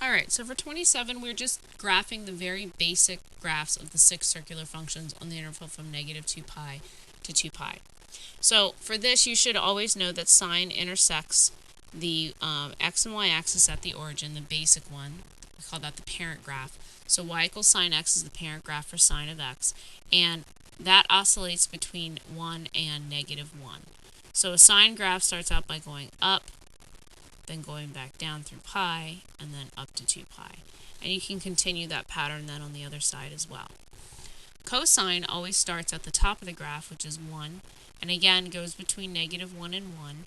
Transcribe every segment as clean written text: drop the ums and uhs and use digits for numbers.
Alright, so for 27, we're just graphing the very basic graphs of the 6 circular functions on the interval from negative 2 pi to 2 pi. So for this, you should always know that sine intersects the x and y axis at the origin, the basic one. We call that the parent graph. So y equals sine x is the parent graph for sine of x, and that oscillates between 1 and negative 1. So a sine graph starts out by going up, then going back down through pi, and then up to 2 pi. And you can continue that pattern then on the other side as well. Cosine always starts at the top of the graph, which is 1, and again goes between negative 1 and 1,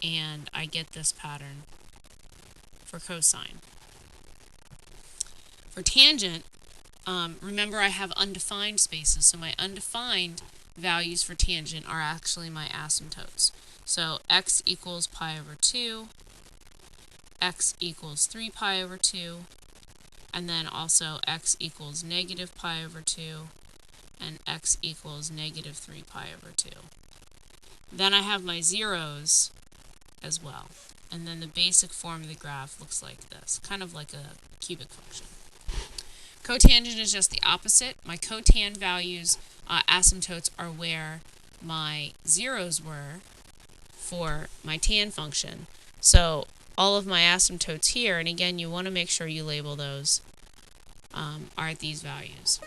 and I get this pattern for cosine. For tangent, remember I have undefined spaces, so my undefined values for tangent are actually my asymptotes. So x equals pi over 2, x equals 3 pi over 2, and then also x equals negative pi over 2, and x equals negative 3 pi over 2. Then I have my zeros as well, and then the basic form of the graph looks like this, kind of like a cubic function. Cotangent is just the opposite. My cotan values, asymptotes, are where my zeros were for my tan function. So all of my asymptotes here, and again you want to make sure you label those, are at these values.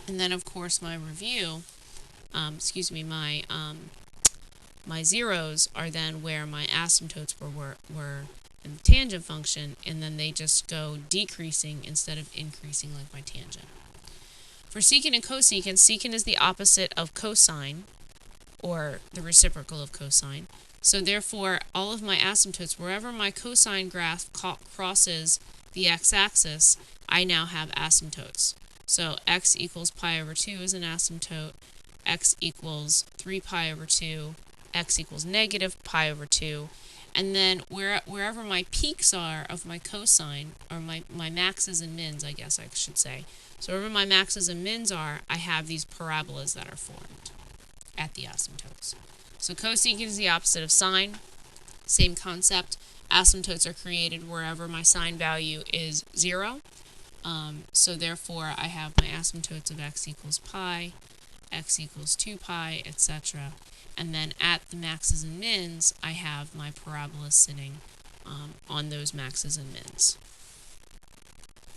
And then of course my review, my zeros are then where my asymptotes were in the tangent function, and then they just go decreasing instead of increasing like my tangent. For secant and cosecant, secant is the opposite of cosine, or the reciprocal of cosine. So therefore, all of my asymptotes, wherever my cosine graph crosses the x-axis, I now have asymptotes. So x equals pi over 2 is an asymptote, x equals 3 pi over 2, x equals negative pi over 2, and then wherever my peaks are of my cosine, or my maxes and mins, I guess I should say. So wherever my maxes and mins are, I have these parabolas that are formed at the asymptotes. So cosecant is the opposite of sine. Same concept. Asymptotes are created wherever my sine value is 0. So therefore, I have my asymptotes of x equals pi, x equals 2 pi, etc. And then at the maxes and mins, I have my parabola sitting on those maxes and mins.